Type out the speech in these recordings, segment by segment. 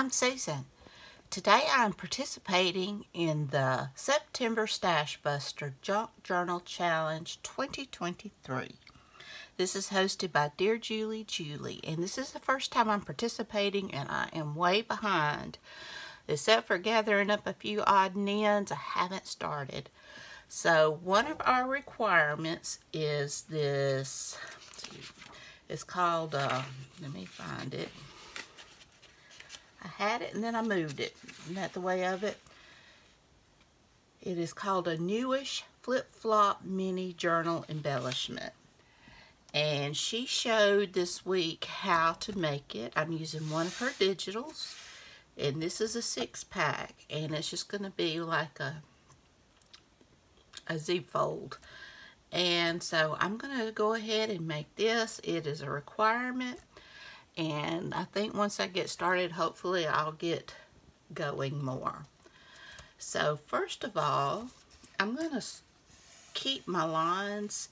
I'm Susan. Today I'm participating in the September Stashbuster Junk Journal Challenge 2023. This is hosted by Dear Julie, and this is the first time I'm participating, and I am way behind. Except for gathering up a few odd and ends, I haven't started. So one of our requirements is this. It's called, let me find it. I had it and then I moved it. Isn't that the way of it? It is called a Newish Flip-Flop Mini Journal Embellishment. And she showed this week how to make it. I'm using one of her digitals. And this is a 6-pack. And it's just going to be like a Z-fold. And so I'm going to go ahead and make this. It is a requirement. And I think once I get started, hopefully I'll get going more. So first of all, I'm going to keep my lines,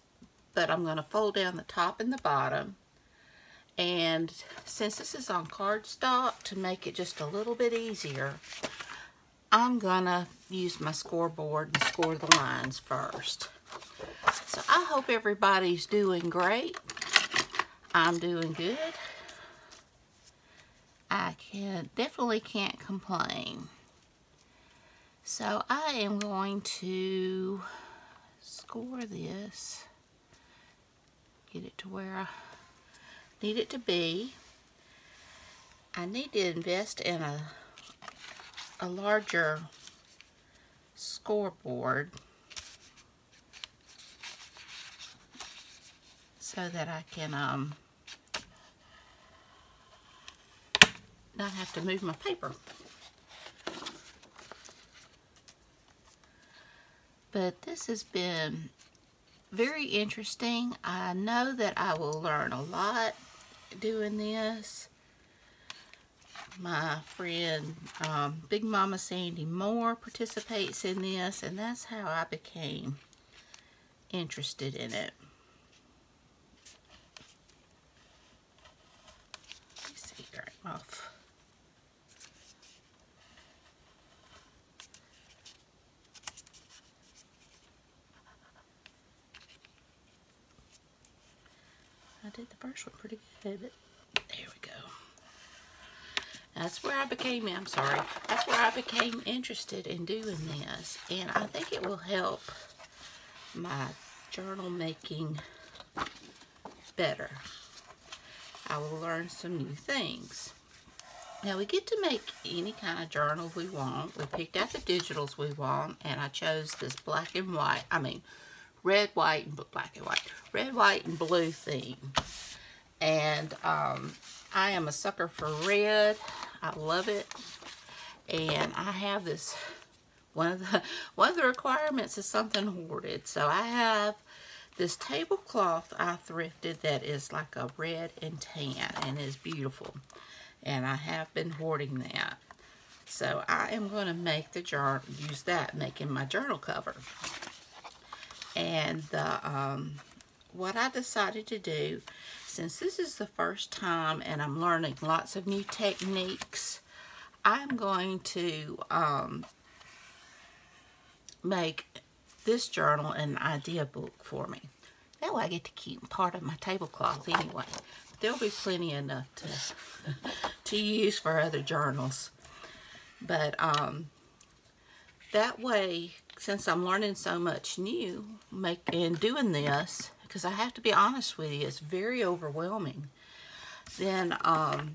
but I'm going to fold down the top and the bottom. And since this is on cardstock, to make it just a little bit easier, I'm going to use my scoreboard and score the lines first. So I hope everybody's doing great. I'm doing good. I definitely can't complain. So I am going to score this, get it to where I need it to be. I need to invest in a larger scoreboard so that I can not have to move my paper. But this has been very interesting. I know that I will learn a lot doing this. My friend Big Mama Sandy Moore participates in this, and that's how I became interested in it. Let's see, right off. I did the first one pretty good, but there we go. That's where I became, that's where I became interested in doing this. And I think it will help my journal making better. I will learn some new things. Now we get to make any kind of journal we want. We picked out the digitals we want, and I chose this black and white, red, white, and black and white. Red, white, and blue theme. And I am a sucker for red. I love it. And I have this, one of the requirements is something hoarded. So I have this tablecloth I thrifted that is like a red and tan and is beautiful. And I have been hoarding that. So I am going to make the journal, use that making my journal cover. And what I decided to do, since this is the first time and I'm learning lots of new techniques, I'm going to make this journal an idea book for me. That way I get to keep part of my tablecloth anyway. There'll be plenty enough to use for other journals. But that way, since I'm learning so much new and doing this, because I have to be honest with you, it's very overwhelming, then I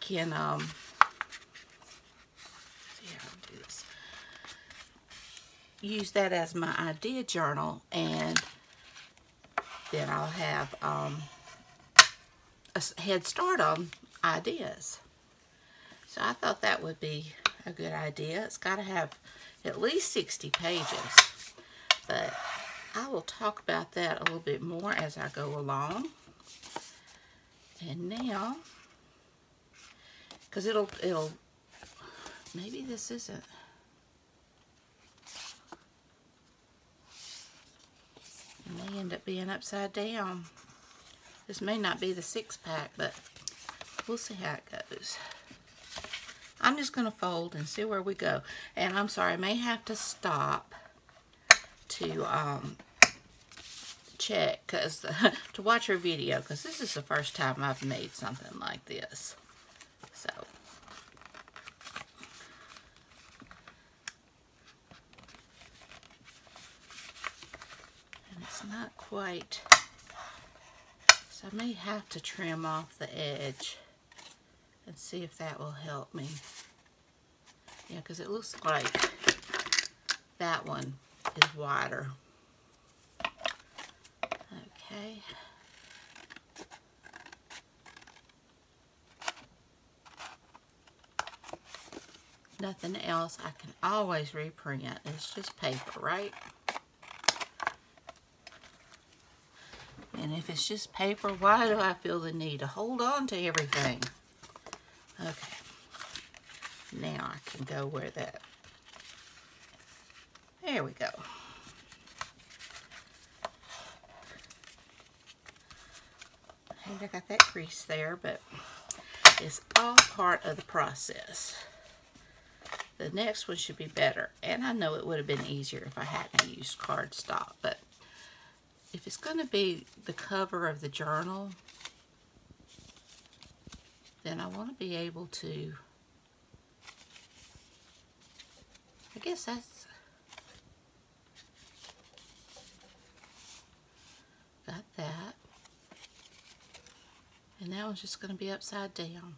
can see how to do this. Use that as my idea journal, and then I'll have a head start on ideas. So I thought that would be a good idea. It's got to have at least 60 pages, but I will talk about that a little bit more as I go along. And now, because it'll maybe this isn't. It may end up being upside down. This may not be the 6-pack, but we'll see how it goes. I'm just going to fold and see where we go. And I'm sorry, I may have to stop to check, cause to watch her video, because this is the first time I've made something like this. So, and it's not quite, so I may have to trim off the edge and see if that will help me. Yeah, because it looks like that one is wider. Okay. Nothing else. I can always reprint. It's just paper, right? And if it's just paper, why do I feel the need to hold on to everything? Okay. Now I can go where that... There we go. I got that crease there, but it's all part of the process. The next one should be better, and I know it would have been easier if I hadn't used cardstock, but if it's going to be the cover of the journal, then I want to be able to, I guess that's, got that. And that one's just going to be upside down.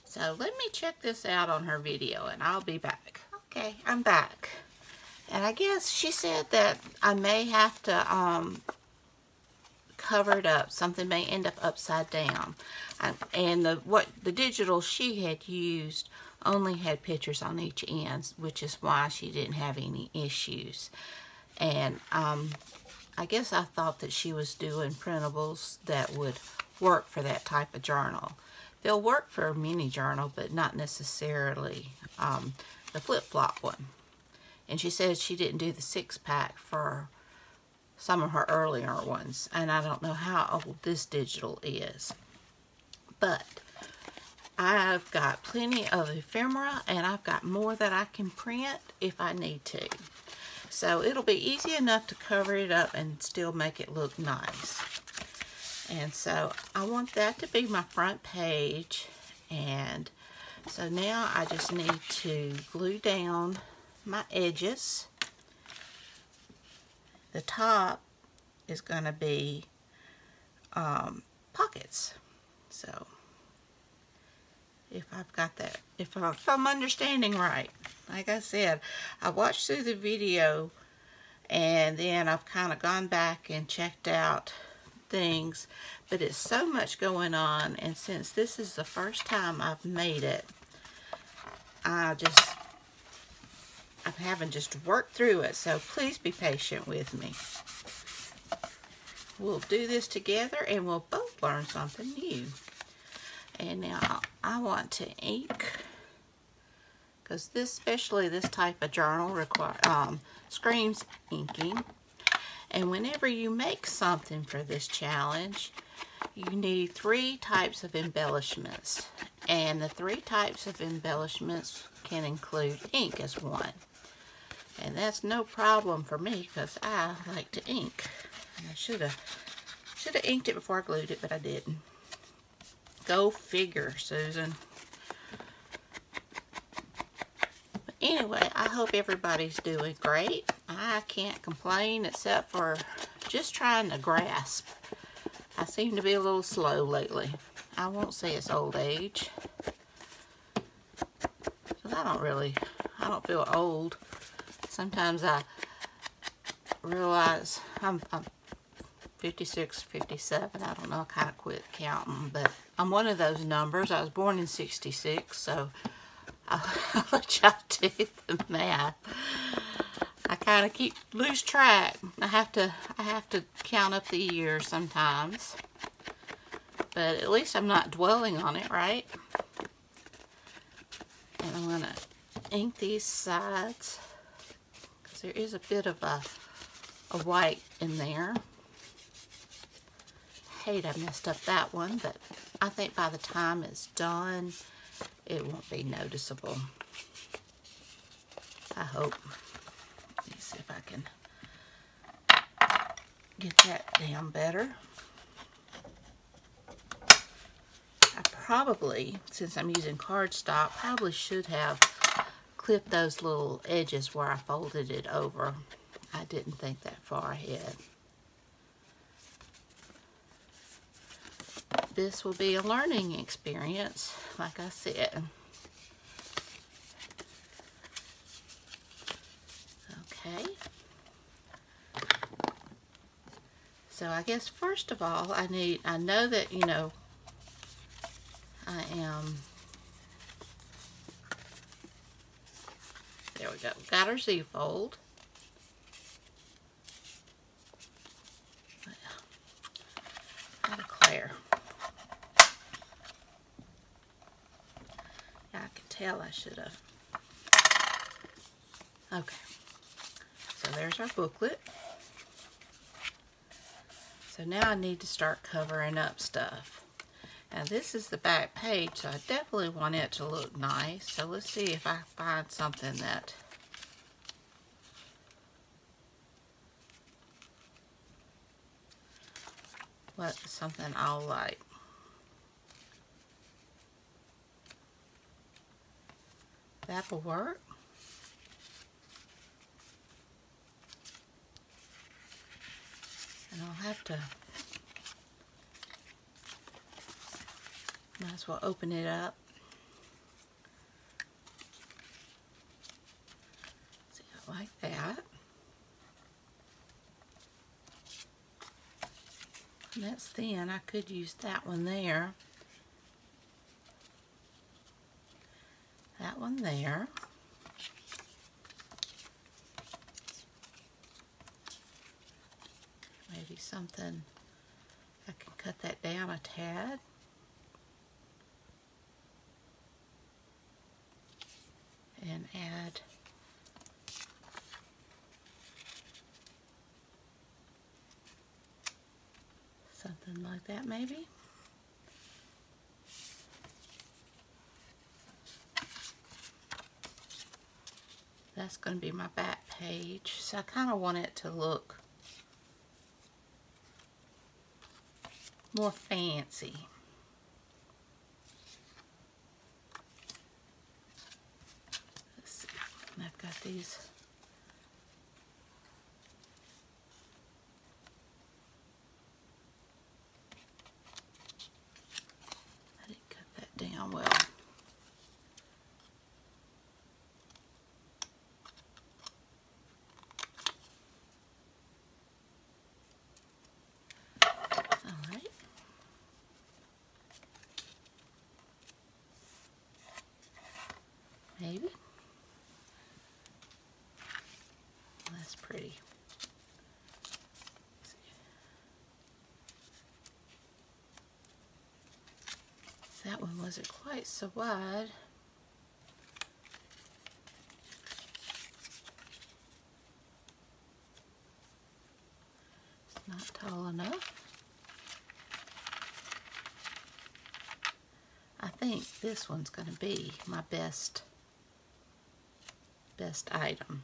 So let me check this out on her video and I'll be back. Okay, I'm back. And I guess she said that I may have to cover it up. Something may end up upside down. And the digital she had used only had pictures on each end, which is why she didn't have any issues. And I guess I thought that she was doing printables that would work for that type of journal. They'll work for a mini journal, but not necessarily the flip-flop one. And she said she didn't do the 6-pack for some of her earlier ones. And I don't know how old this digital is. But I've got plenty of ephemera, and I've got more that I can print if I need to. So it'll be easy enough to cover it up and still make it look nice. And so I want that to be my front page. And so now I just need to glue down my edges. The top is going to be pockets. So if I've got that, if I'm understanding right, like I said, I watched through the video and then I've kind of gone back and checked out things, but it's so much going on, and since this is the first time I've made it, I'm having just to work through it, so please be patient with me. We'll do this together and we'll both learn something new. And now I want to ink, because especially this type of journal screams inking. And whenever you make something for this challenge, you need 3 types of embellishments. And the 3 types of embellishments can include ink as one. And that's no problem for me because I like to ink. And I should have inked it before I glued it, but I didn't. Go figure, Susan. But anyway, I hope everybody's doing great. I can't complain except for just trying to grasp. I seem to be a little slow lately. I won't say it's old age. I don't feel old. Sometimes I realize I'm 56, 57, I don't know, I kind of quit counting, but I'm one of those numbers. I was born in 66, so I'll let y'all do the math. I kind of lose track. I have to count up the years sometimes, but at least I'm not dwelling on it, right? And I'm gonna ink these sides because there is a bit of a white in there. I hate I messed up that one, but I think by the time it's done, it won't be noticeable. I hope. Let me see if I can get that down better. I probably, since I'm using cardstock, probably should have clipped those little edges where I folded it over. I didn't think that far ahead. This will be a learning experience, like I said. Okay. So I guess first of all, I know that, you know, there we go. Got our Z-fold. I declare. Yeah, I can tell I should have. Okay. So there's our booklet. So now I need to start covering up stuff. Now this is the back page, so I definitely want it to look nice. So let's see if I find something that something I'll like. That will work. And I'll have to, might as well open it up. See, I like that. And that's thin. I could use that one there. That one there. Maybe something, I can cut that down a tad. And add something like that maybe. That's going to be my back page. So I kind of want it to look more fancy. Let's see. I've got these. I didn't cut that down well. Maybe. That's pretty. That one wasn't quite so wide. It's not tall enough. I think this one's going to be my best item.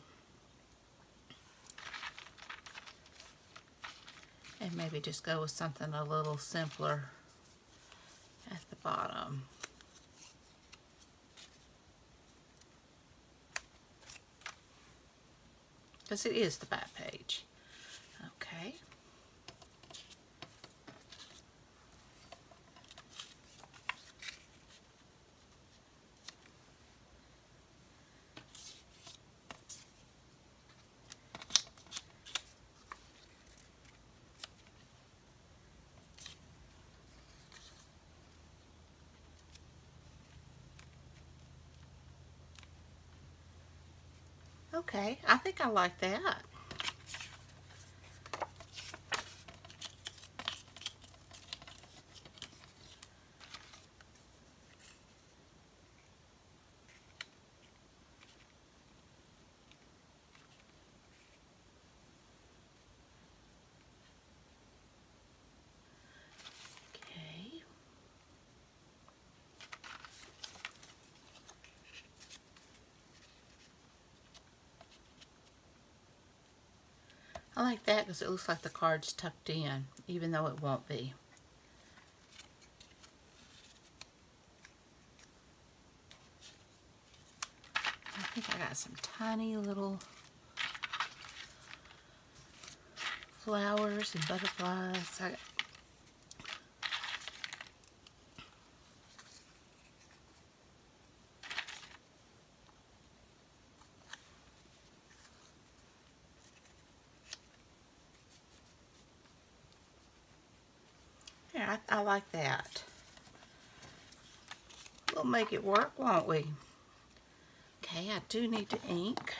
And maybe just go with something a little simpler at the bottom. Because it is the back page. Okay. Okay, I think I like that. Okay. I like that because it looks like the card's tucked in, even though it won't be. I think I got some tiny little flowers and butterflies. Yeah, I like that. We'll make it work, won't we? Okay, I do need to ink.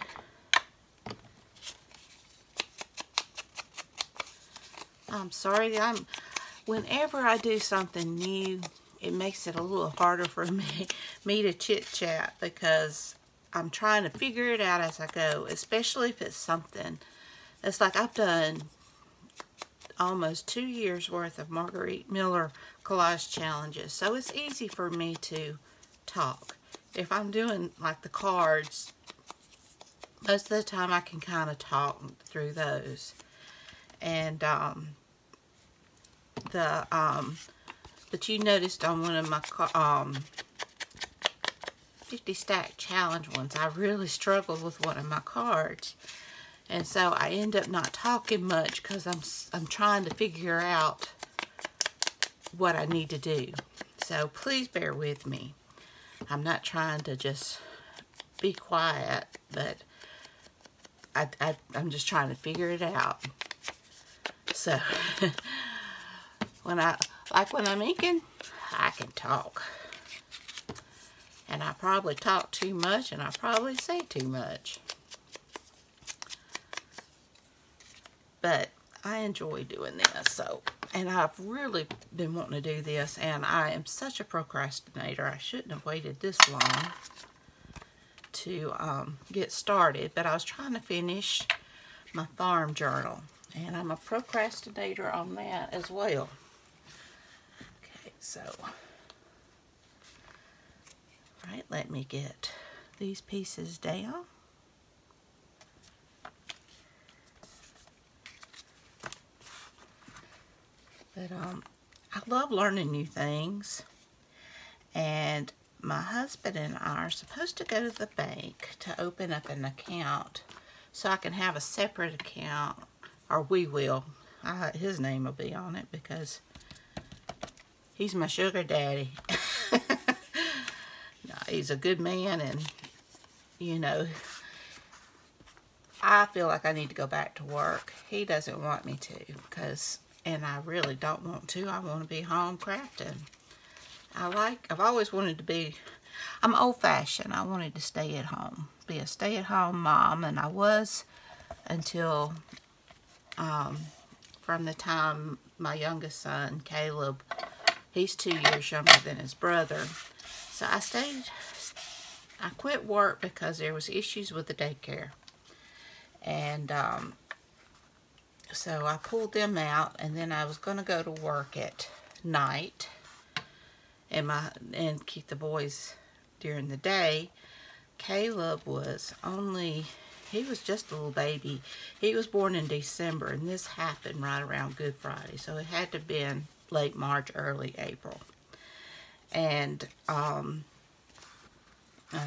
I'm sorry, whenever I do something new, it makes it a little harder for me to chit-chat because I'm trying to figure it out as I go, especially if it's something. It's like I've done almost 2 years worth of Marguerite Miller collage challenges, so it's easy for me to talk. If I'm doing like the cards, most of the time I can kind of talk through those. And but you noticed on one of my 50 stack challenge ones, I really struggled with one of my cards, and so I end up not talking much because I'm trying to figure out what I need to do. So please bear with me. I'm not trying to just be quiet, but I'm just trying to figure it out. So when I'm inking, I can talk. And I probably talk too much, and I probably say too much. But I enjoy doing this, and I've really been wanting to do this, and I am such a procrastinator. I shouldn't have waited this long to get started, but I was trying to finish my farm journal, and I'm a procrastinator on that as well. Okay, so, right, let me get these pieces down. But I love learning new things, and my husband and I are supposed to go to the bank to open up an account so I can have a separate account, or we will. His name will be on it because he's my sugar daddy. No, he's a good man, and you know, I feel like I need to go back to work. He doesn't want me to, and I really don't want to. I want to be home crafting. I've always wanted to be, I'm old-fashioned. I wanted to stay at home, be a stay-at-home mom, and I was until from the time my youngest son, Caleb, he's 2 years younger than his brother. So I quit work because there was issues with the daycare. And so I pulled them out, and then I was going to go to work at night and keep the boys during the day. Caleb was he was just a little baby. He was born in December, and this happened right around Good Friday, so it had to have been late March, early April. And I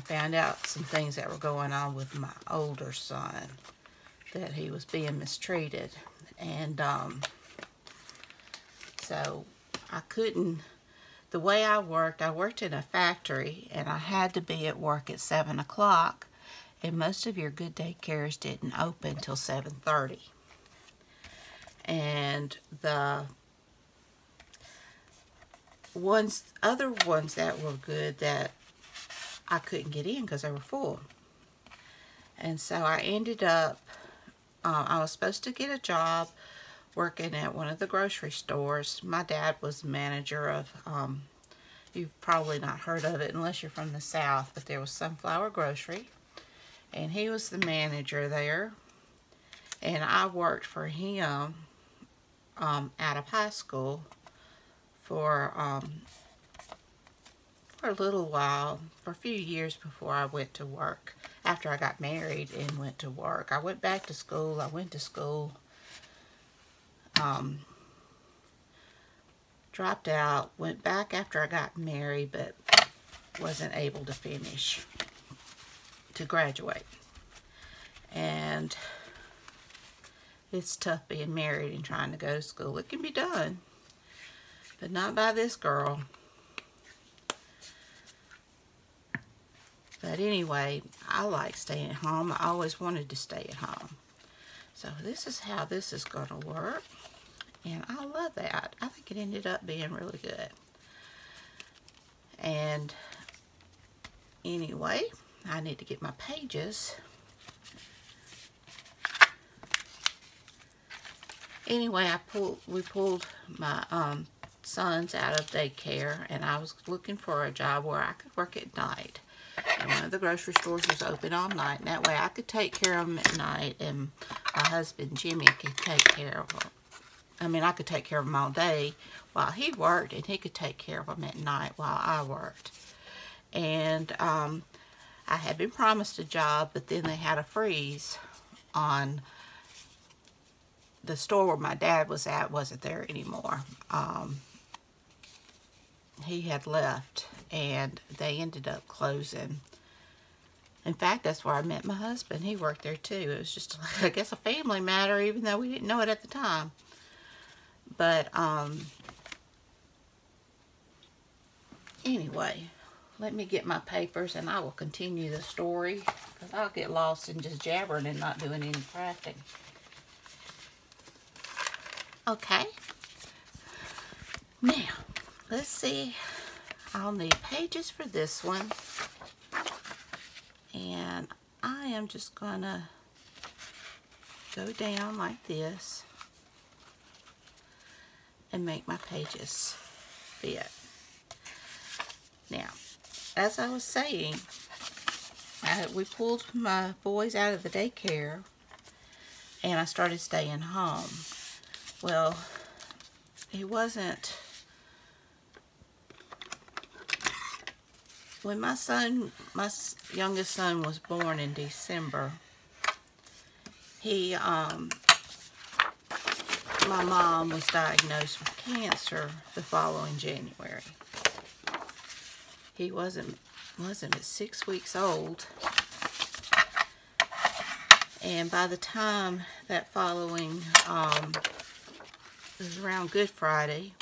found out some things that were going on with my older son, that he was being mistreated. And so I couldn't, the way I worked in a factory, and I had to be at work at 7 o'clock, and most of your good daycares didn't open till 7:30. And the other ones that were good, that I couldn't get in because they were full. And so I ended up, I was supposed to get a job working at one of the grocery stores. My dad was the manager of, you've probably not heard of it unless you're from the South, but there was Sunflower Grocery, and he was the manager there. And I worked for him out of high school for a little while, for a few years before I went to work. After I got married and went to work, I went back to school. I went to school dropped out, went back after I got married, but wasn't able to finish, to graduate. And it's tough being married and trying to go to school. It can be done, but not by this girl. But anyway, I like staying at home. I always wanted to stay at home. So this is how this is going to work. And I love that. I think it ended up being really good. And anyway, I need to get my pages. Anyway, we pulled my sons out of daycare, and I was looking for a job where I could work at night. And one of the grocery stores was open all night, and that way I could take care of them at night, and my husband Jimmy could take care of them. I mean, I could take care of them all day while he worked, and he could take care of them at night while I worked. And I had been promised a job, but then they had a freeze on the store where my dad was at. Wasn't there anymore. He had left, and they ended up closing. In fact, that's where I met my husband. He worked there too. It was just, I guess, a family matter, even though we didn't know it at the time. But anyway, let me get my papers and I will continue the story, because I'll get lost in just jabbering and not doing any crafting. Okay. Now, let's see. I'll need pages for this one. And I am just gonna go down like this and make my pages fit. Now, as I was saying, we pulled my boys out of the daycare and I started staying home. Well, it wasn't, when my youngest son was born in December, my mom was diagnosed with cancer the following January. He wasn't but 6 weeks old, and by the time that following, it was around Good Friday,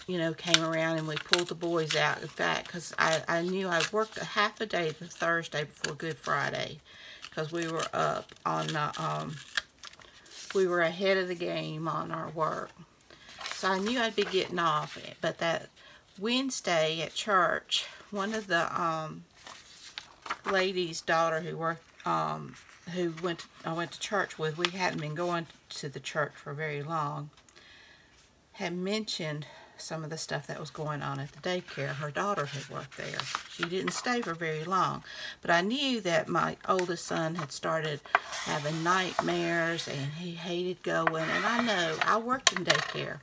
you know, came around and we pulled the boys out. In fact, because I knew I worked a half a day the Thursday before Good Friday, because we were up on we were ahead of the game on our work. So I knew I'd be getting off. But that Wednesday at church, one of the ladies' daughter who worked, I went to church with, we hadn't been going to the church for very long, had mentioned some of the stuff that was going on at the daycare. Her daughter had worked there. She didn't stay for very long, but I knew that my oldest son had started having nightmares and he hated going, and I know, I worked in daycare,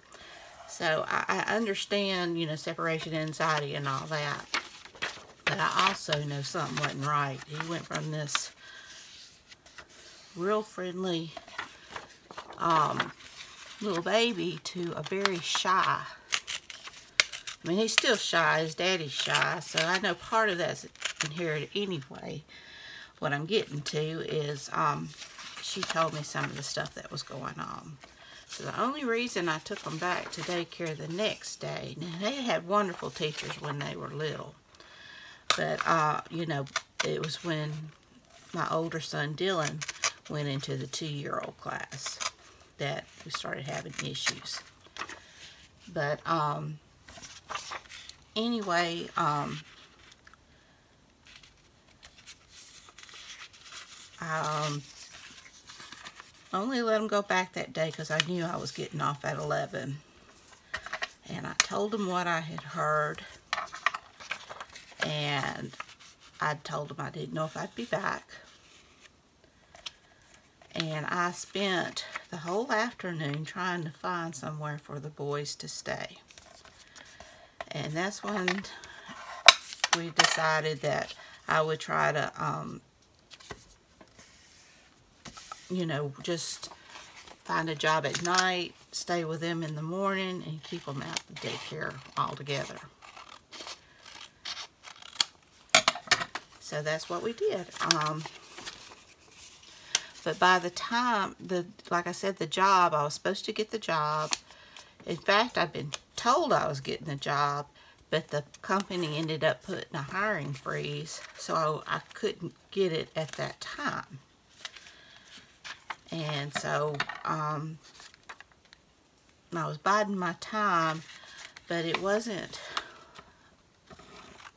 so I understand, you know, separation anxiety and all that, but I also know something wasn't right. He went from this real friendly little baby to a very shy. I mean, he's still shy. His daddy's shy, so I know part of that's inherited anyway. What I'm getting to is, she told me some of the stuff that was going on. So the only reason I took them back to daycare the next day, now they had wonderful teachers when they were little, but, you know, it was when my older son, Dylan, went into the 2-year-old class that we started having issues. But, anyway, only let them go back that day because I knew I was getting off at 11. And I told them what I had heard. And I told them I didn't know if I'd be back. And I spent the whole afternoon trying to find somewhere for the boys to stay. And that's when we decided that I would try to you know, just find a job at night, stay with them in the morning, and keep them out of the daycare altogether. So that's what we did. But by the time, like I said, the job, I was supposed to get the job. In fact, I'd been told I was getting the job, but the company ended up putting a hiring freeze, so I couldn't get it at that time. And so I was biding my time, but it wasn't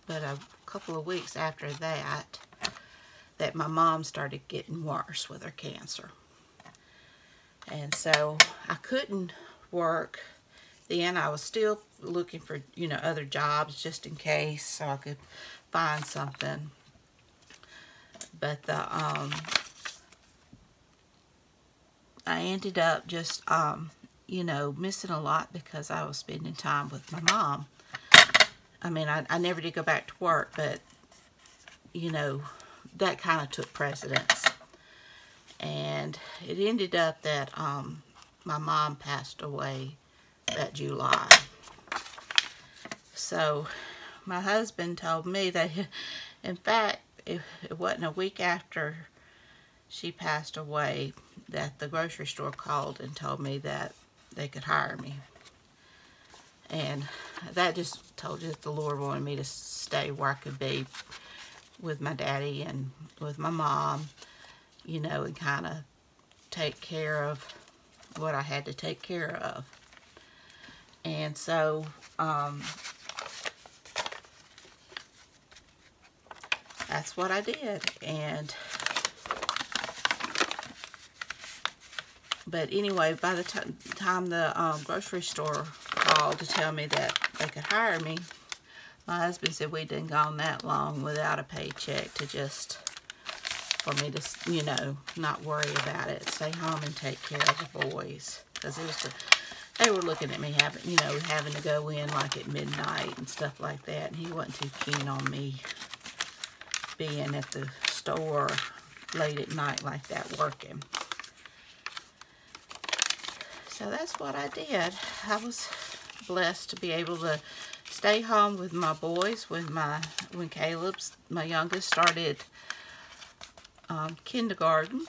but a couple of weeks after that my mom started getting worse with her cancer. And so I couldn't work then. I was still looking for, you know, other jobs just in case, so I could find something. But I ended up just, you know, missing a lot because I was spending time with my mom. I mean, I never did go back to work, but, you know, that kind of took precedence. And it ended up that my mom passed away that July. So my husband told me that, in fact, it wasn't a week after she passed away that the grocery store called and told me that they could hire me. And that just told you that the Lord wanted me to stay where I could be with my daddy and with my mom, you know, and kind of take care of what I had to take care of. And so that's what I did. And but anyway, by the time the grocery store called to tell me that they could hire me, my husband said we'd been gone that long without a paycheck to just, for me to, you know, not worry about it, stay home and take care of the boys. Because it was they were looking at me having, you know, having to go in like at midnight and stuff like that. And he wasn't too keen on me being at the store late at night like that working. So that's what I did. I was blessed to be able to stay home with my boys when Caleb's, my youngest, started kindergarten.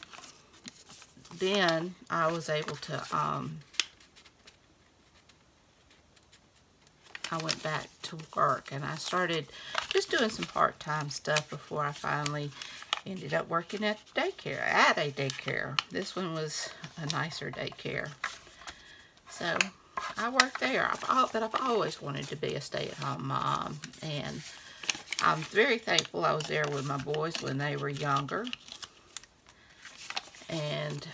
Then I was able to, I went back to work, and I started just doing some part-time stuff before I finally ended up working at a daycare. This one was a nicer daycare. So I worked there, but I've always wanted to be a stay-at-home mom, and I'm very thankful I was there with my boys when they were younger. And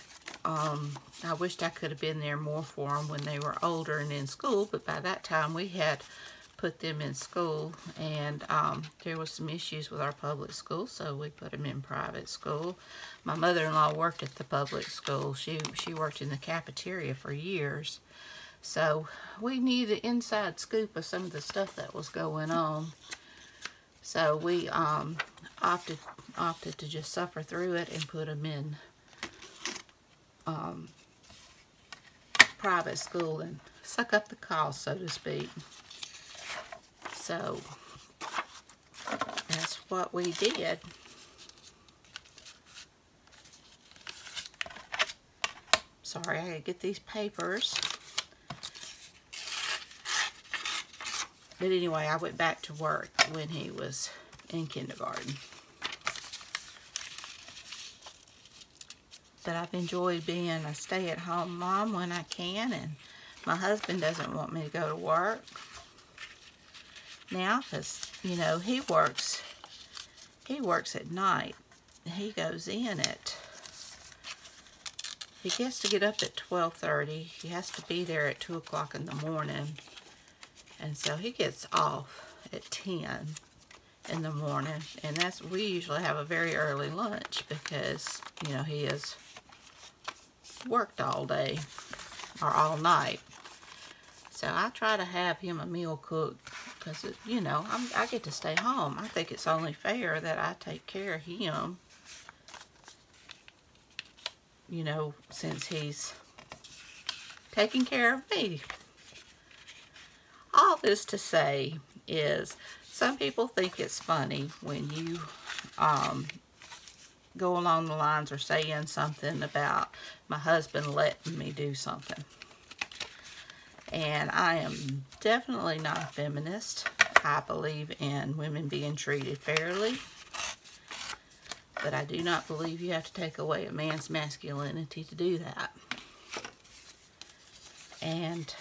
I wished I could have been there more for them when they were older and in school, but by that time we had put them in school, and there was some issues with our public school, so we put them in private school. My mother-in-law worked at the public school. She worked in the cafeteria for years, so we knew the inside scoop of some of the stuff that was going on. So we opted to just suffer through it and put them in private school and suck up the cost, so to speak. So that's what we did. Sorry, I gotta get these papers. But anyway, I went back to work when he was in kindergarten. But I've enjoyed being a stay-at-home mom when I can, and my husband doesn't want me to go to work now because, you know, he works at night. He goes in he gets to get up at 12:30. He has to be there at 2 o'clock in the morning, and so he gets off at 10 in the morning, and we usually have a very early lunch because, you know, he has worked all day or all night. So I try to have him a meal cooked because, you know, I get to stay home. I think it's only fair that I take care of him. you know, since he's taking care of me. All this to say is, some people think it's funny when you go along the lines or saying something about my husband letting me do something. And I am definitely not a feminist. I believe in women being treated fairly. But I do not believe you have to take away a man's masculinity to do that. And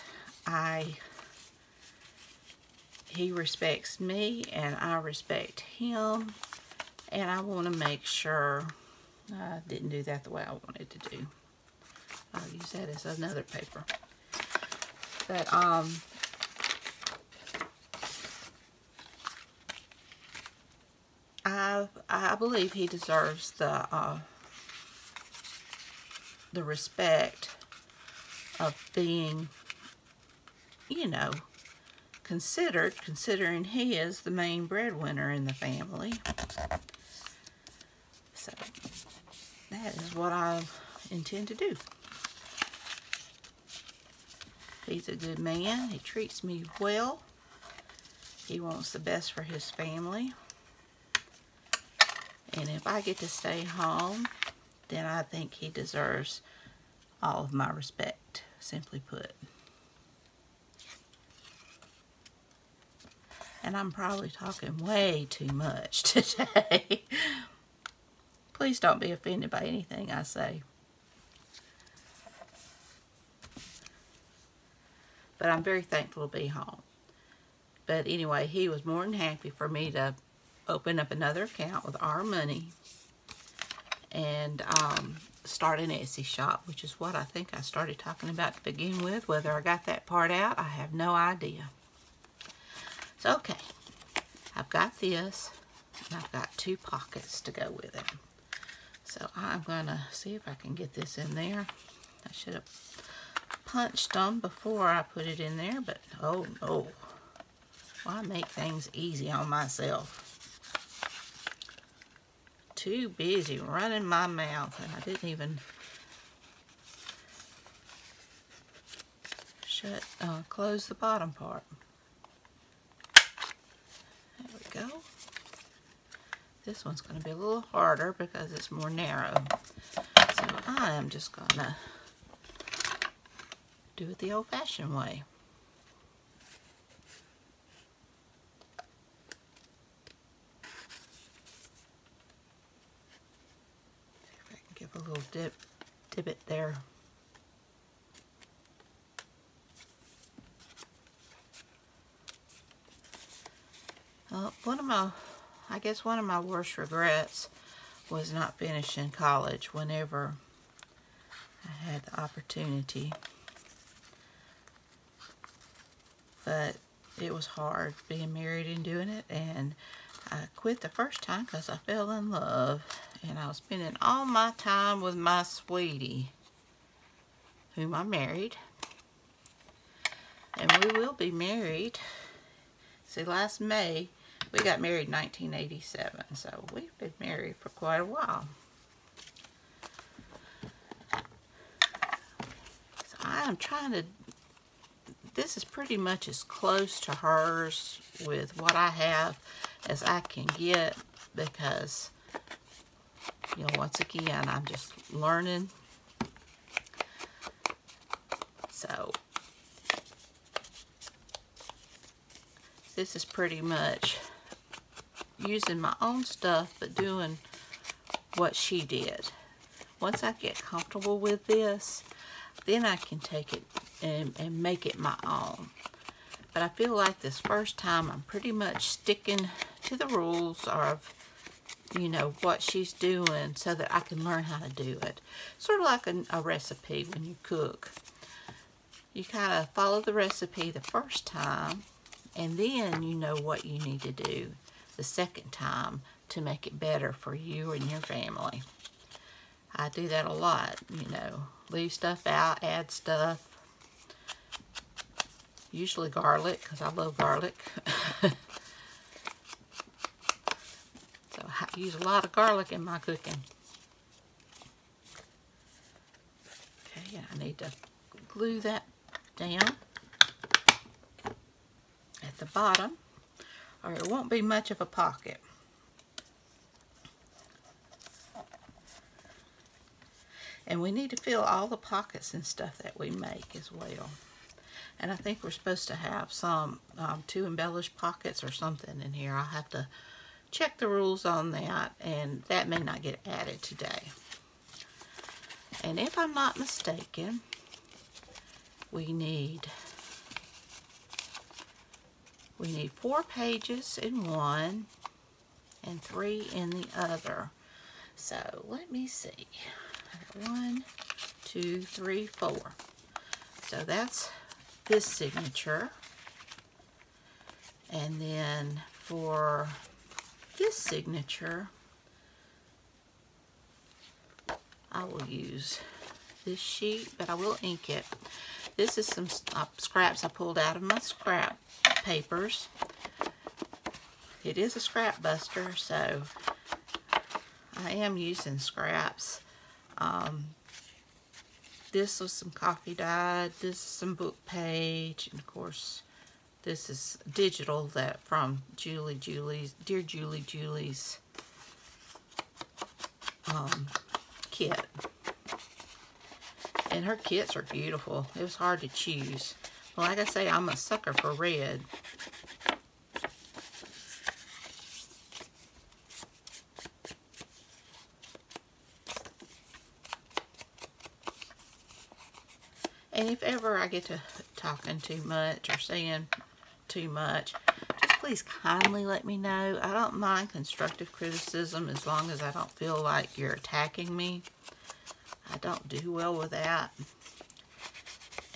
he respects me and I respect him. And I want to make sure I didn't do that the way I wanted to do. I'll use that as another paper. But I believe he deserves the respect of being, you know, considered, considering he is the main breadwinner in the family. So that is what I intend to do. He's a good man. He treats me well. He wants the best for his family. And if I get to stay home, then I think he deserves all of my respect, simply put. And I'm probably talking way too much today. Please don't be offended by anything I say. But I'm very thankful to be home. But anyway, he was more than happy for me to open up another account with our money and start an Etsy shop, which is what I think I started talking about to begin with. Whether I got that part out, I have no idea. So, okay, I've got this, and I've got 2 pockets to go with it. So I'm going to see if I can get this in there. I should have punched them before I put it in there, but oh no. Well, I make things easy on myself. Too busy running my mouth, and I didn't even close the bottom part. There we go. This one's going to be a little harder because it's more narrow. So I am just going to do it the old-fashioned way. See if I can give a little divot there. I guess one of my worst regrets was not finishing college whenever I had the opportunity. But it was hard being married and doing it, and I quit the first time because I fell in love, and I was spending all my time with my sweetie, whom I married. And we will be married. See, last May, we got married in 1987, so we've been married for quite a while. So I am trying to, this is pretty much as close to hers with what I have as I can get, because, you know, once again, I'm just learning. So this is pretty much using my own stuff, but doing what she did. Once I get comfortable with this, then I can take it and make it my own. But I feel like this first time I'm pretty much sticking to the rules of, you know, what she's doing so that I can learn how to do it. Sort of like a recipe when you cook. You kind of follow the recipe the first time, and then you know what you need to do the second time to make it better for you and your family. I do that a lot, you know. Leave stuff out, add stuff. Usually garlic, because I love garlic. So I use a lot of garlic in my cooking. I need to glue that down at the bottom, or it won't be much of a pocket. And we need to fill all the pockets and stuff that we make as well. And I think we're supposed to have some 2 embellished pockets or something in here. I'll have to check the rules on that, and that may not get added today. And if I'm not mistaken, we need 4 pages in one and 3 in the other. So let me see. 1, 2, 3, 4. So that's this signature. And then for this signature, I will use this sheet, but I will ink it. This is some scraps I pulled out of my scrap papers. It is a scrap buster, so I am using scraps. This was some coffee dyed, this is some book page, and of course this is digital that from Dear Julie's kit. And her kits are beautiful. It was hard to choose. Well, like I say, I'm a sucker for red. And if ever I get to talking too much or saying too much, just please kindly let me know. I don't mind constructive criticism as long as I don't feel like you're attacking me. I don't do well with that.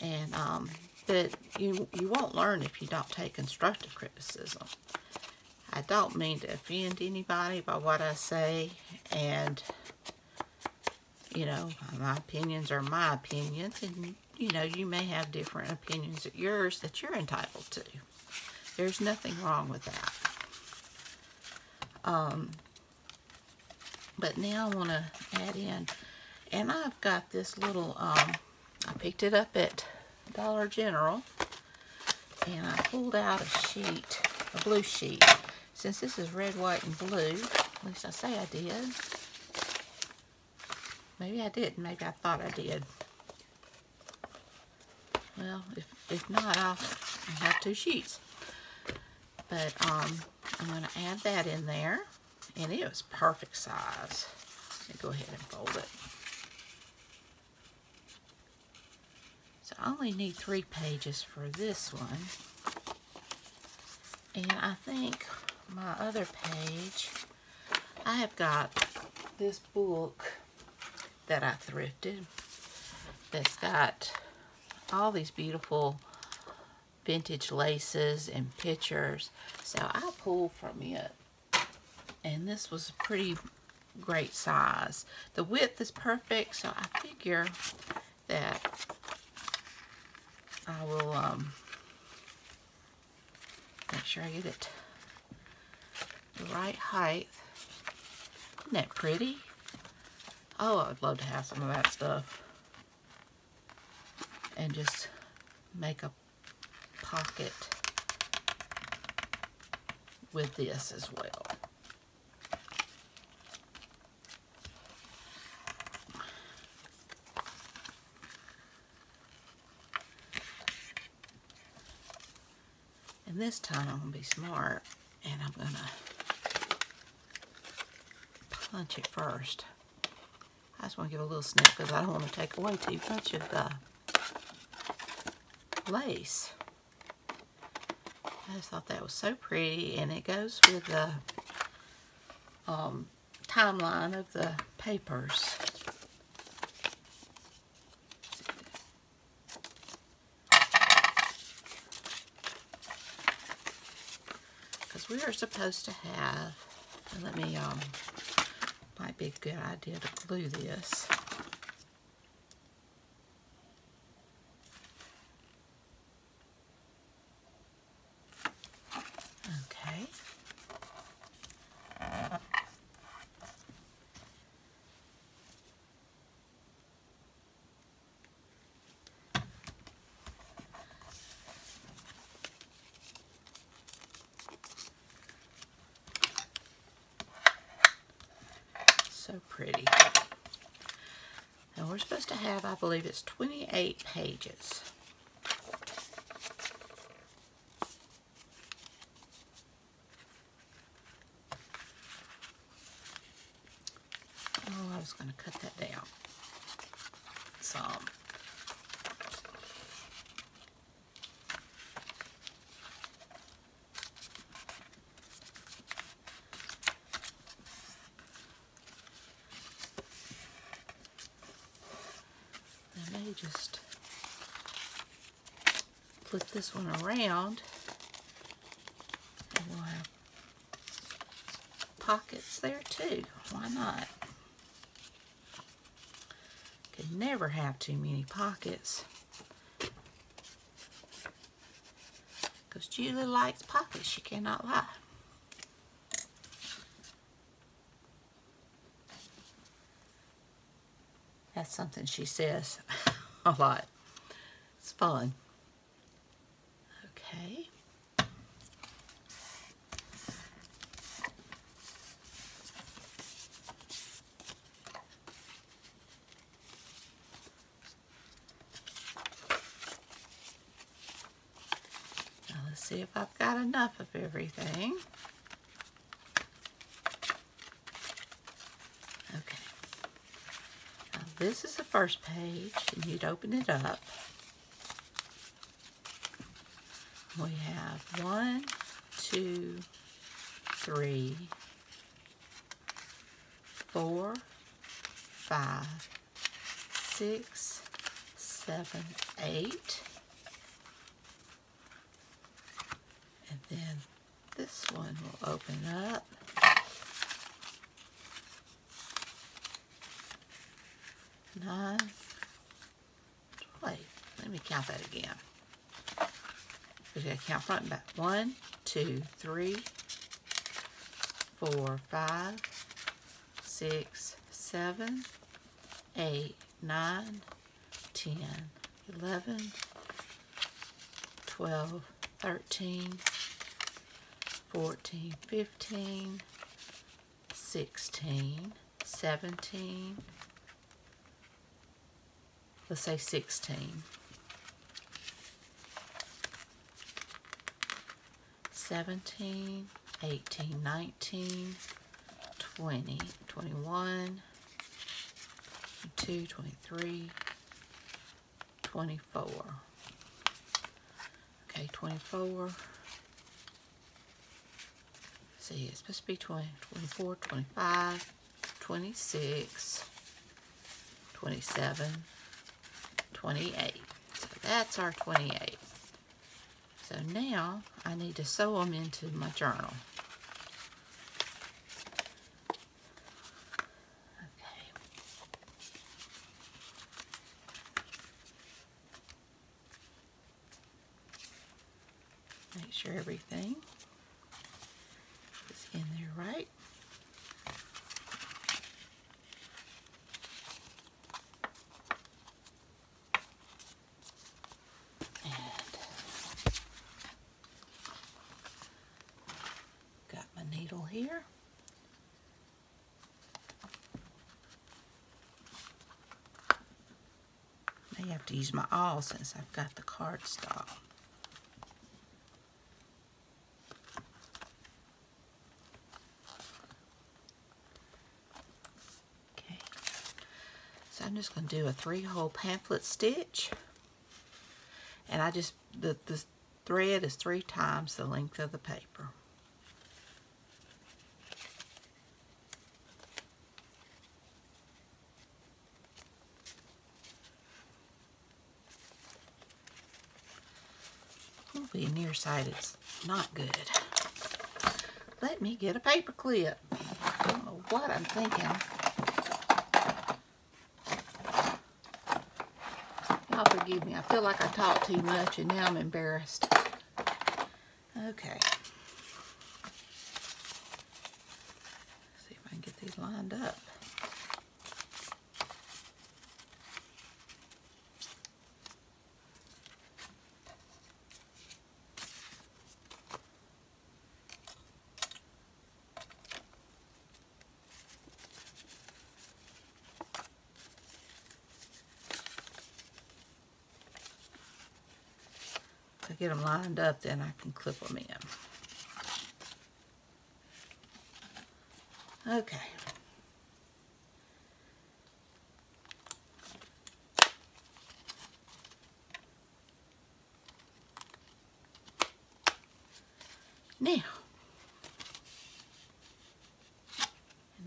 And but you won't learn if you don't take constructive criticism. I don't mean to offend anybody by what I say, and you know, my opinions are my opinions, and you know, you may have different opinions at yours that you're entitled to. There's nothing wrong with that. But now I want to add in, and I've got this little, I picked it up at Dollar General, and I pulled out a sheet, a blue sheet. Since this is red, white, and blue, at least I say I did. Maybe I didn't, maybe I thought I did. Well, if not, I'll have 2 sheets. But I'm going to add that in there, and it was perfect size. Let me go ahead and fold it. So I only need 3 pages for this one. And I think my other page, I have got this book that I thrifted that's got all these beautiful vintage laces and pictures. So I pulled from it, and this was a pretty great size. The width is perfect, so I figure that I will make sure I get it the right height. Isn't that pretty? Oh, I would love to have some of that stuff. And just make a pocket with this as well. And this time I'm going to be smart, and I'm going to punch it first. I just want to give a little snip because I don't want to take away too much of the lace. I just thought that was so pretty, and it goes with the timeline of the papers. Because we are supposed to have, and let me, might be a good idea to glue this. Okay. supposed to have, I believe it's 28 pages. Oh, I was going to cut that down some. I may just flip this one around, and we'll have pockets there too. Why not? Can never have too many pockets, because Julie likes pockets, she cannot lie. That's something she says a lot. It's fun. Okay. Now let's see if I've got enough of everything. Okay. Now this is the first page, and you'd open it up. We have 1, 2, 3, 4, 5, 6, 7, 8. And then this one will open up. 9, 12. Let me count that again. We gotta count front and back. 1, 2, 3, 4, 5, 6, 7, 8, 9, 10, 11, 12, 13, 14, 15, 16, 17, let's say 16. 17, 18, 19, 20, 21, 22, 23, 24. Okay, 24. See, it's supposed to be 20, 24, 25, 26, 27, 28. So that's our 28. So now I need to sew them into my journal. Okay. Make sure everything is in there right. Needle here. May have to use my awl since I've got the cardstock. Okay, so I'm just going to do a 3-hole pamphlet stitch, and I just the thread is 3 times the length of the paper. Be nearsighted, it's not good. Let me get a paper clip. I don't know what I'm thinking. Y'all forgive me. I feel like I talk too much and now I'm embarrassed. Okay. See if I can get these lined up. I get them lined up, then I can clip them in. Okay.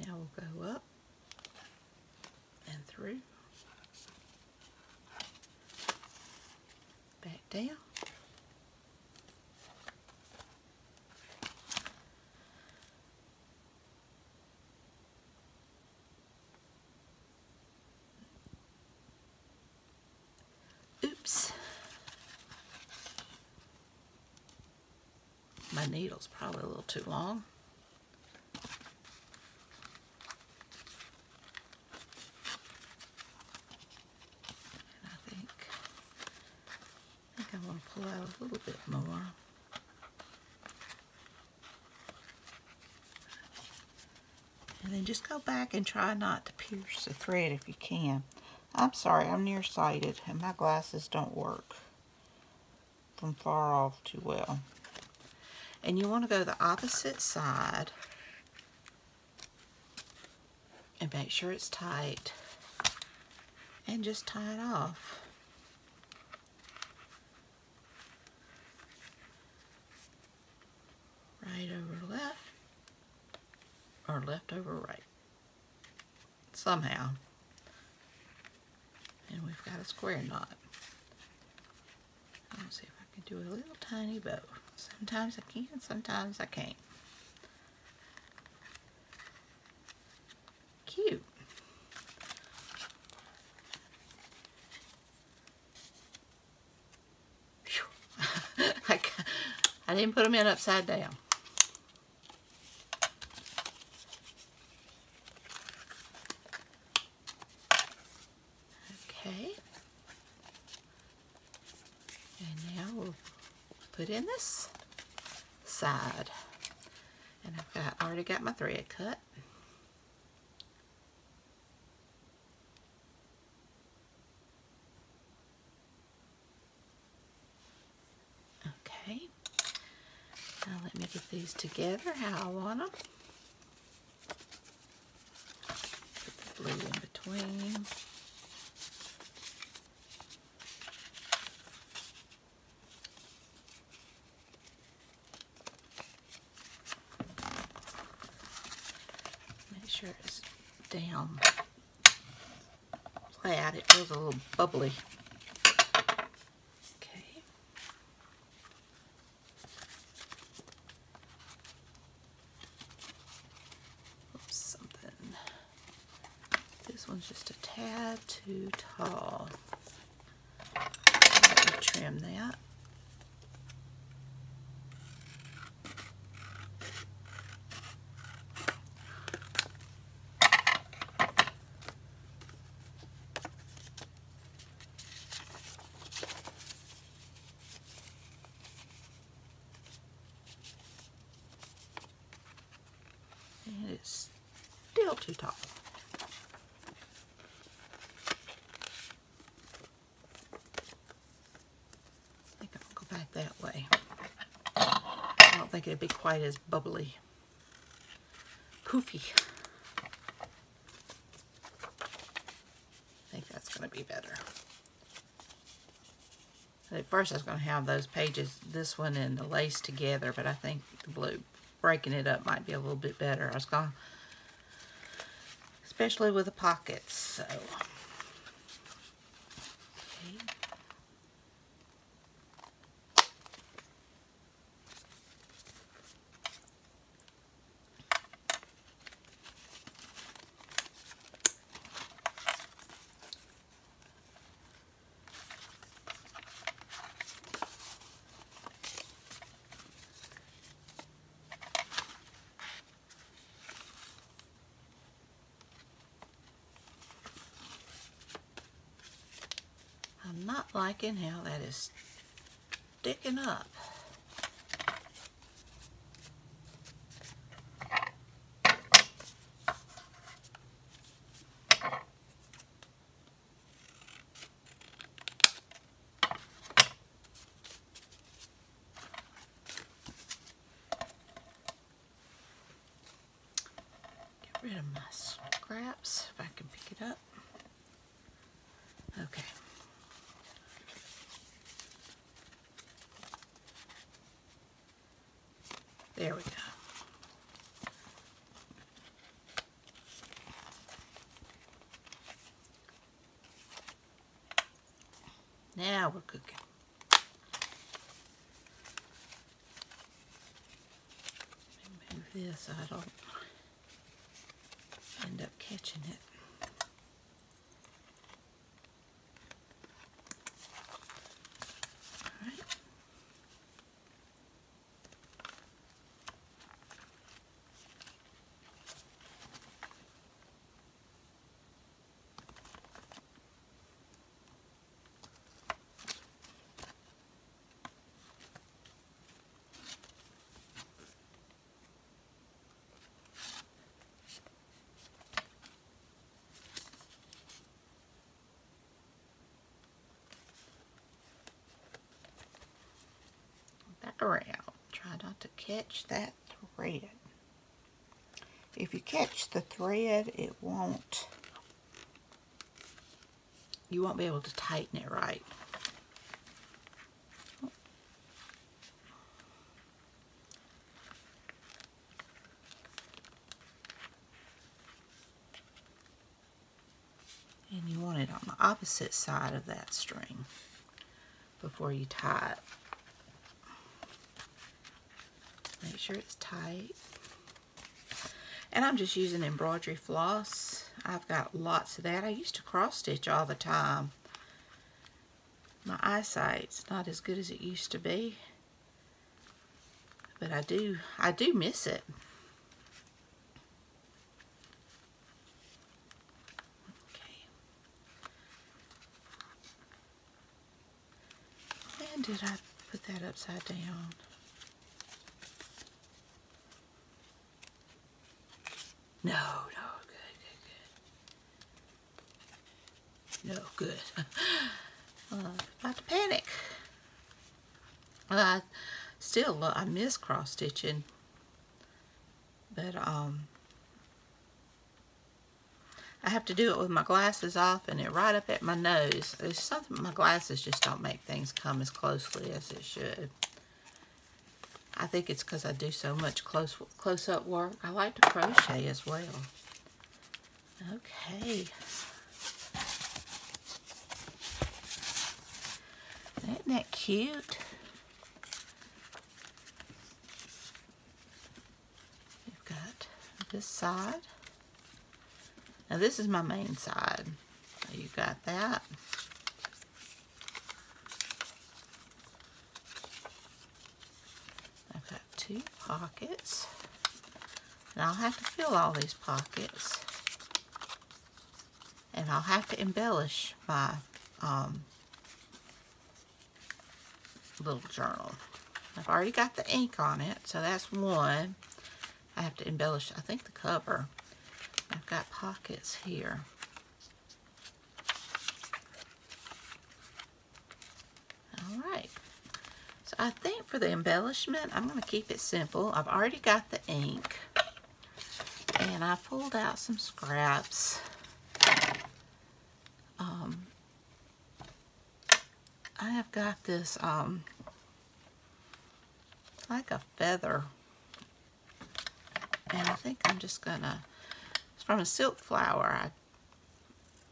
Now we'll go up and through, back down, oops, my needle's probably a little too long. I want to pull out a little bit more. And then just go back and try not to pierce the thread if you can. I'm sorry, I'm nearsighted and my glasses don't work from far off too well. And you want to go the opposite side and make sure it's tight and just tie it off. Right over left, or left over right, somehow. And we've got a square knot. Let's see if I can do a little tiny bow. Sometimes I can, sometimes I can't. Cute. I didn't put them in upside down. Okay. And now we'll put in this side. And I've already got my thread cut. Okay. Now let me get these together how I want them. Put the blue in between. Make sure it's down flat. It feels a little bubbly. This one's just a tad too tall. Let me trim that. And it's still too tall. That way. I don't think it'd be quite as bubbly. Poofy. I think that's going to be better. At first I was going to have those pages, this one and the lace together, but I think the blue, breaking it up might be a little bit better. I was going to, especially with the pockets, so. Okay. I'm not liking how that is sticking up. scraps, if I can pick it up. Okay. There we go. Now we're cooking. Let me move this so I don't end up catching it. All right. Around. Try not to catch that thread. If you catch the thread, you won't be able to tighten it right. And you want it on the opposite side of that string before you tie it. Make sure it's tight. And I'm just using embroidery floss. I've got lots of that. I used to cross stitch all the time. My eyesight's not as good as it used to be. But I do miss it. Okay. And did I put that upside down? No, good. No, good. About to panic. I miss cross stitching, but I have to do it with my glasses off and it right up at my nose. There's something, my glasses just don't make things come as closely as it should. I think it's because I do so much close-up work. I like to crochet as well. Okay. Isn't that cute? We've got this side. Now this is my main side. So you got that. I've got 2 pockets. And I'll have to fill all these pockets. And I'll have to embellish my little journal. I've already got the ink on it, so that's one. I have to embellish, I think, the cover. I've got pockets here. Alright. So I think for the embellishment, I'm going to keep it simple. I've already got the ink. And I pulled out some scraps. I have got this, like a feather. And I think I'm just gonna, it's from a silk flower. I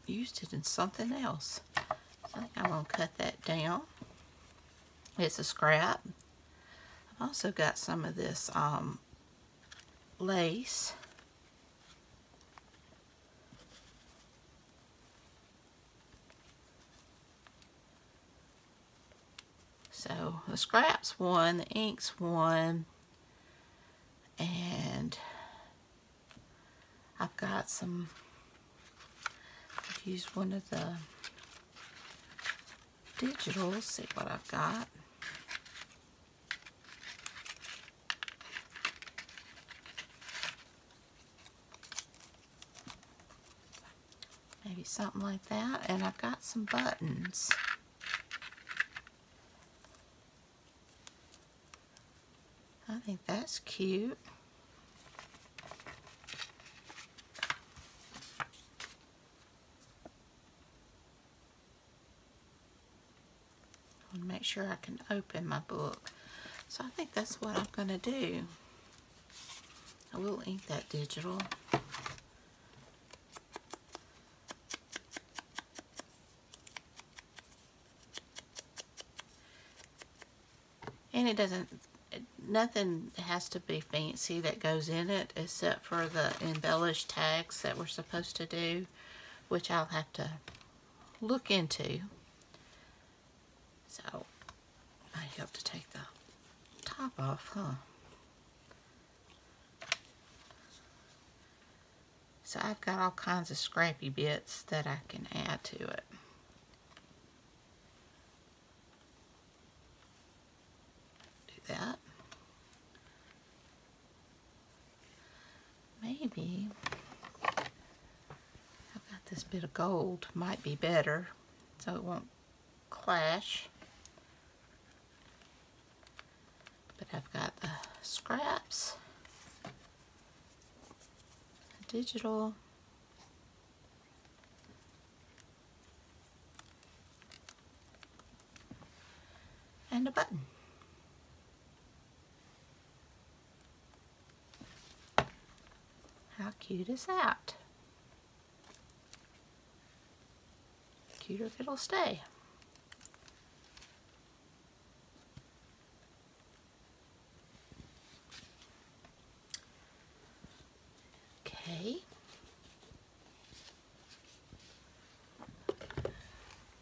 used it in something else. So I think I'm gonna cut that down. It's a scrap. I've also got some of this lace. So the scrap's one, the ink's one, and I've got some, I've used one of the digitals, see what I've got. Maybe something like that, and I've got some buttons. I think that's cute. make sure I can open my book. So I think that's what I'm going to do. I will ink that digital. And it doesn't, nothing has to be fancy that goes in it except for the embellished tags that we're supposed to do, which I'll have to look into. So I have to take the top off, huh? So I've got all kinds of scrappy bits that I can add to it. Do that. Maybe I've got this bit of gold, might be better, so it won't clash. But I've got the scraps, digital, and a button. How cute is that? Cuter if it'll stay. Okay.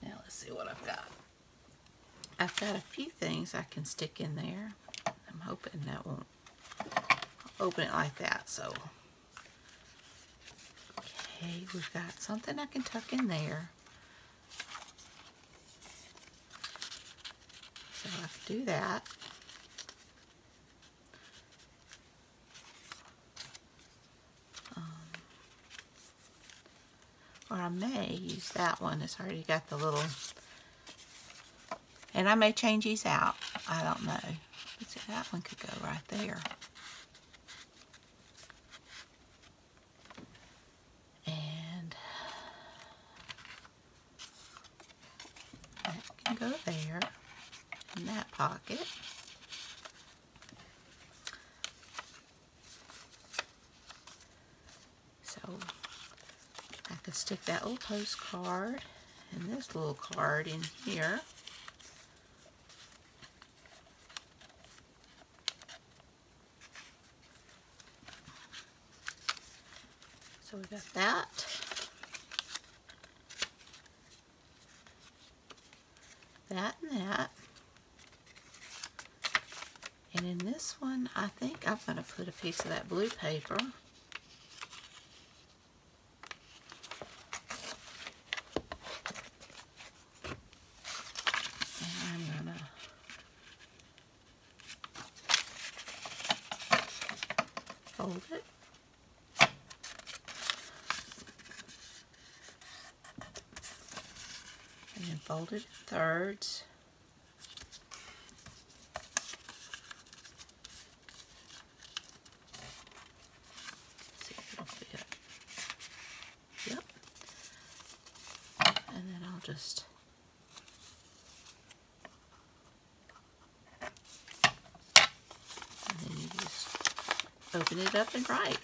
Now let's see what I've got. I've got a few things I can stick in there. I'm hoping that won't open it like that, so. Okay, we've got something I can tuck in there. So I can do that. Or I may use that one. It's already got the little, and I may change these out. I don't know. Let's see, that one could go right there. And that can go there in that pocket. So I could stick that little postcard and this little card in here. So we got that. That and that. And in this one, I think I'm going to put a piece of that blue paper. Fold it. And then fold it in thirds. See if it'll fit. Yep. And then I'll just open it up and write.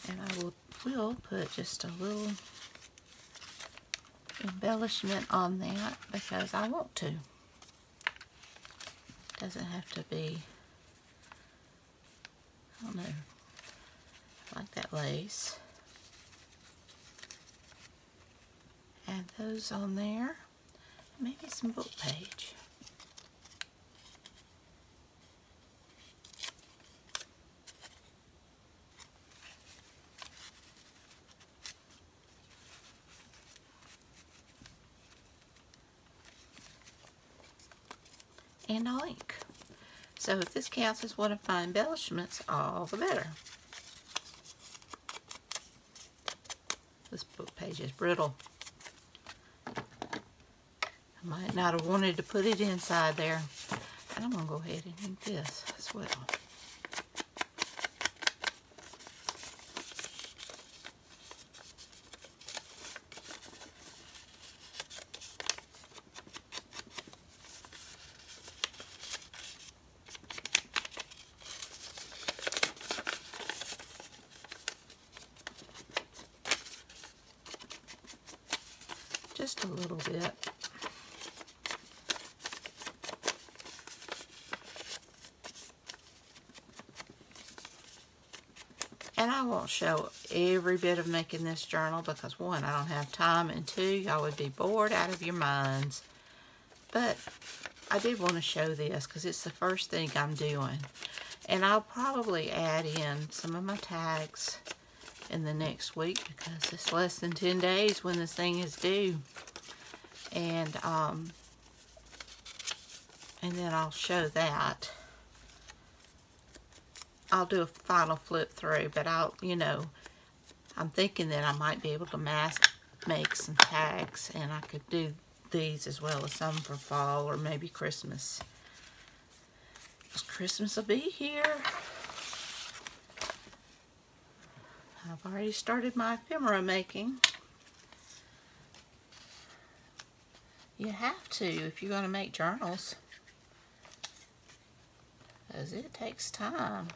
And I will put just a little embellishment on that because I want to. Doesn't have to be, I don't know, I like that lace. Add those on there. Maybe some book page. And I'll ink. So if this counts as one of my embellishments, all the better. This book page is brittle. I might not have wanted to put it inside there. And I'm going to go ahead and ink this as well. just a little bit. And I won't show every bit of making this journal because one, I don't have time, and two, y'all would be bored out of your minds. But I did want to show this because it's the first thing I'm doing. And I'll probably add in some of my tags in the next week because it's less than 10 days when this thing is due. And then I'll show that. I'll do a final flip through, but I'm thinking that I might be able to make some tags, and I could do these as well as some for fall or maybe Christmas. Because Christmas will be here. I've already started my ephemera making. You have to if you're going to make journals, because it takes time.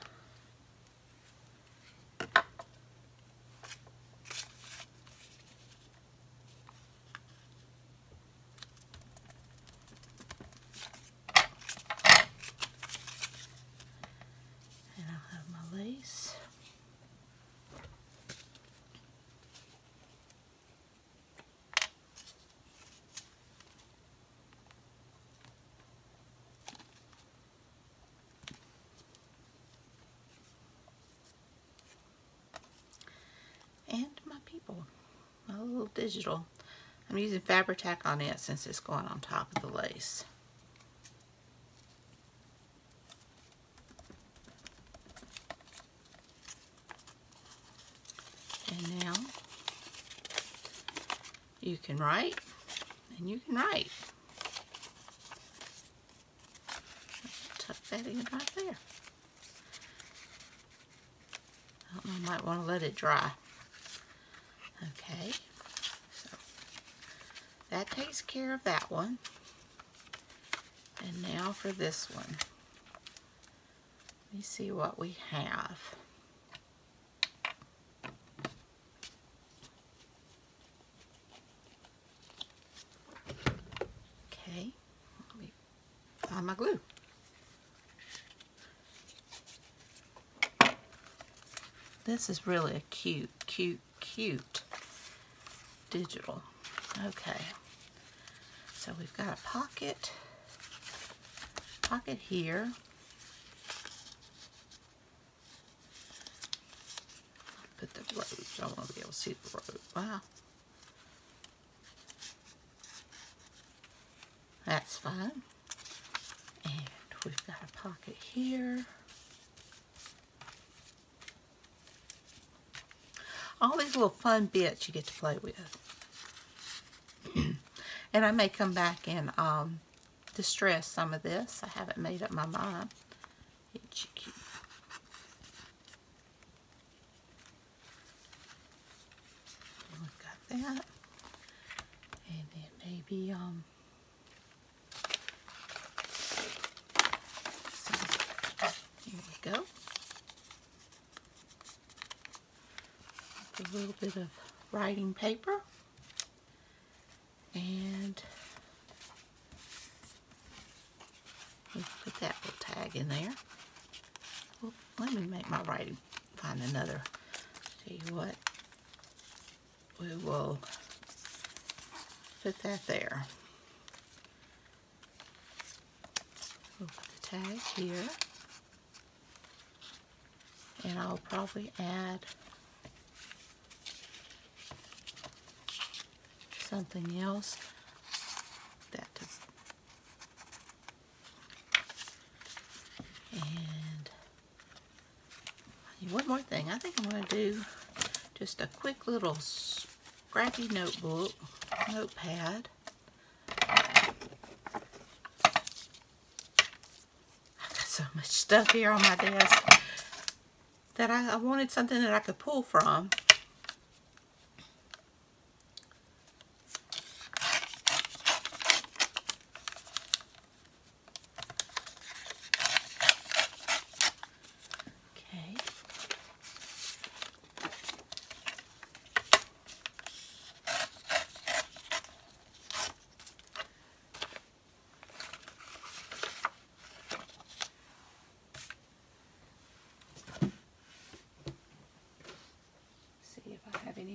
And my people, my little digital. I'm using Fabri-Tac on it since it's going on top of the lace. And now you can write, and you can write. Tuck that in right there. I don't know, I might want to let it dry. Okay, so that takes care of that one. And now for this one. Let me see what we have. Okay, let me find my glue. This is really a cute digital. Okay, so we've got a pocket here. Put the rose. I want to be able to see the rose. Wow, that's fine. And we've got a pocket here. All these little fun bits you get to play with. And I may come back and distress some of this. I haven't made up my mind. Itchy cute. We've got that. And then maybe here we go. A little bit of writing paper, and we'll put that little tag in there. Well, let me make my writing, find another. Tell you what, we will put that there. We'll put the tag here, and I'll probably add something else that does. And one more thing, I think I'm going to do just a quick little scrappy notebook, notepad. I've got so much stuff here on my desk that I wanted something that I could pull from.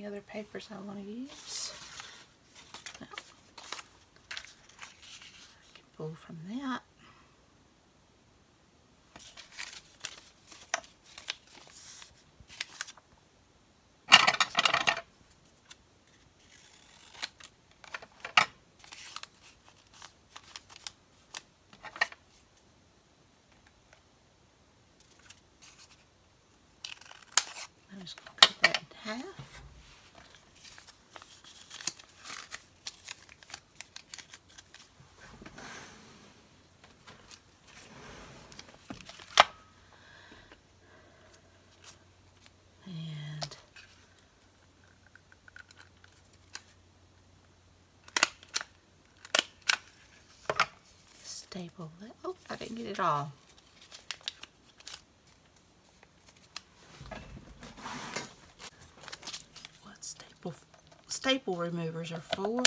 any other papers I want to use. Well, I can pull from that. I'm just going to cut that in half. And staple that. Oh, I didn't get it all. Staple removers are for.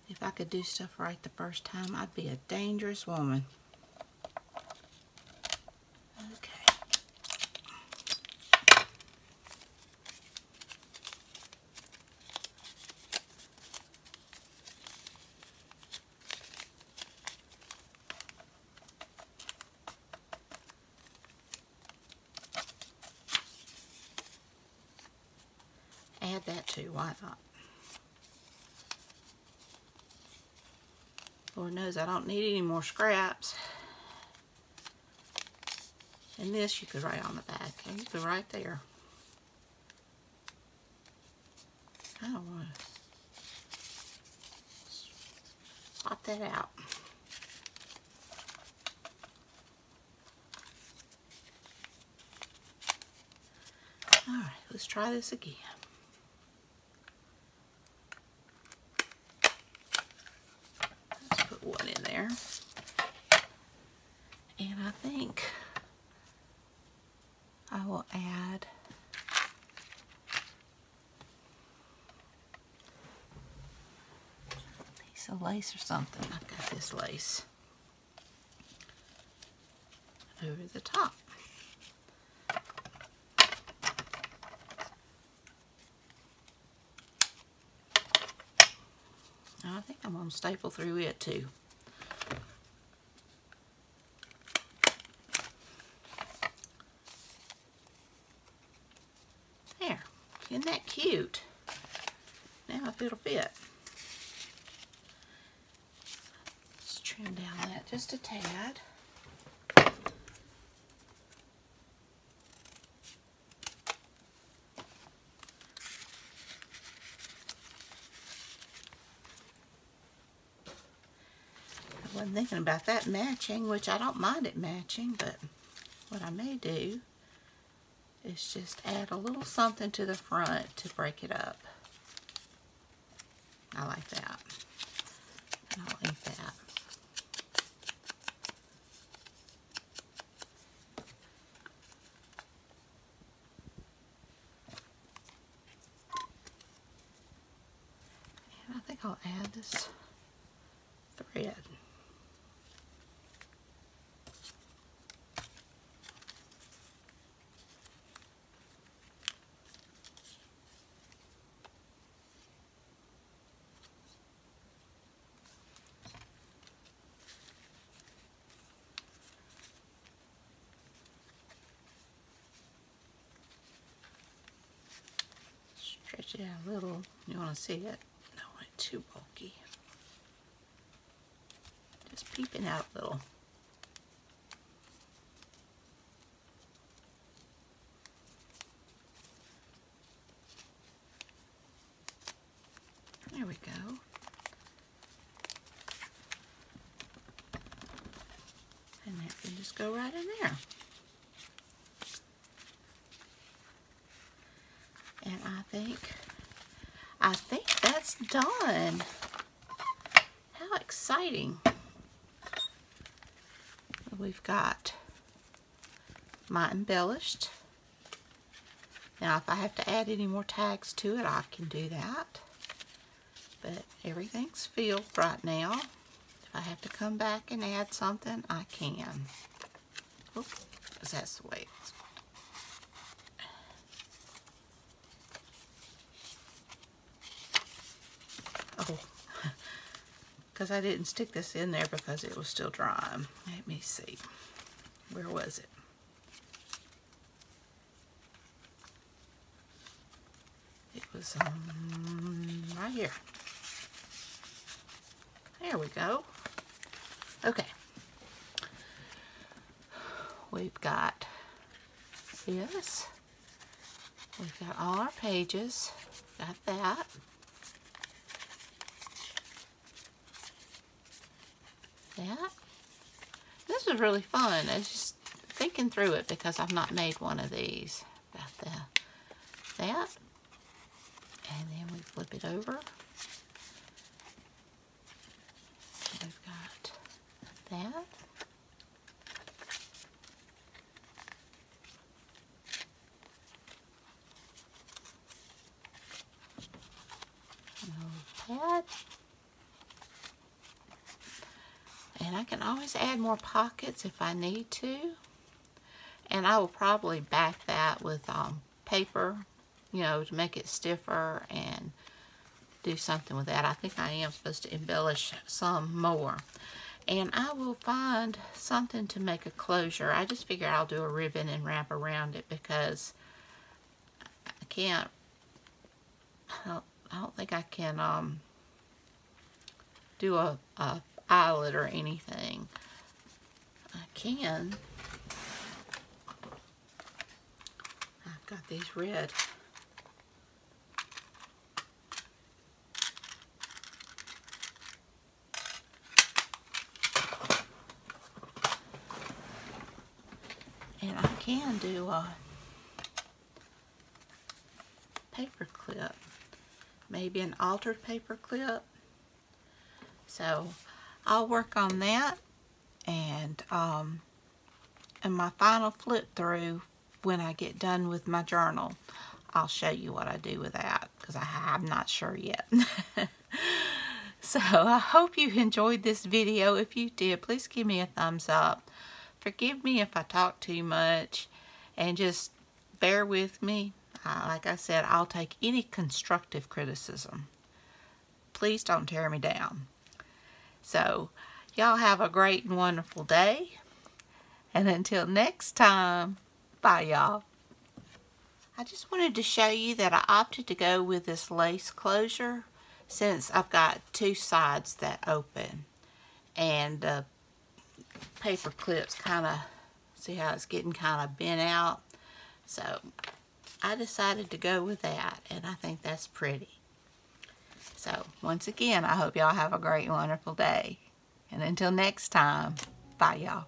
If I could do stuff right the first time, I'd be a dangerous woman. Okay. Add that too, why not? Lord knows I don't need any more scraps. And this you could write on the back, and you could write there. I don't want to swap that out. Alright, let's try this again. One in there, and I think I will add a piece of lace or something. I've got this lace over the top. I think I'm going to staple through it too. There. Isn't that cute? Now if it'll fit. Let's trim down that just a tad. I wasn't thinking about that matching, which I don't mind it matching, but what I may do is just add a little something to the front to break it up. I like that. And I'll leave that. And I think I'll add this thread. Stretch it out a little. You want to see it? I don't want it too bulky. Just peeping out a little. There we go. And that can just go right in there. And I think that's done. How exciting. We've got my embellished. Now if I have to add any more tags to it, I can do that. But everything's filled right now. If I have to come back and add something, I can. Oop, 'cause that's the way it's. careful because I didn't stick this in there because it was still drying. Let me see. Where was it? It was right here. There we go. Okay. We've got this. We've got all our pages. Got that. That. This was really fun. I was just thinking through it because I've not made one of these. Got that. And then we flip it over. We've got that. That. And I can always add more pockets if I need to. And I will probably back that with paper, you know, to make it stiffer and do something with that. I think I am supposed to embellish some more. And I will find something to make a closure. I just figure I'll do a ribbon and wrap around it because I can't, I don't think I can do a eyelet or anything. I can. I've got these red. And I can do a paper clip. Maybe an altered paper clip. So I'll work on that, and in my final flip through when I get done with my journal, I'll show you what I do with that because I'm not sure yet. So I hope you enjoyed this video. If you did, please give me a thumbs up. Forgive me if I talk too much, and just bear with me. Like I said, I'll take any constructive criticism. Please don't tear me down. So, y'all have a great and wonderful day. And until next time, bye y'all. I just wanted to show you that I opted to go with this lace closure since I've got two sides that open. And the paper clips kind of, see how it's getting kind of bent out? So, I decided to go with that, and I think that's pretty. So, once again, I hope y'all have a great, wonderful day. And until next time, bye y'all.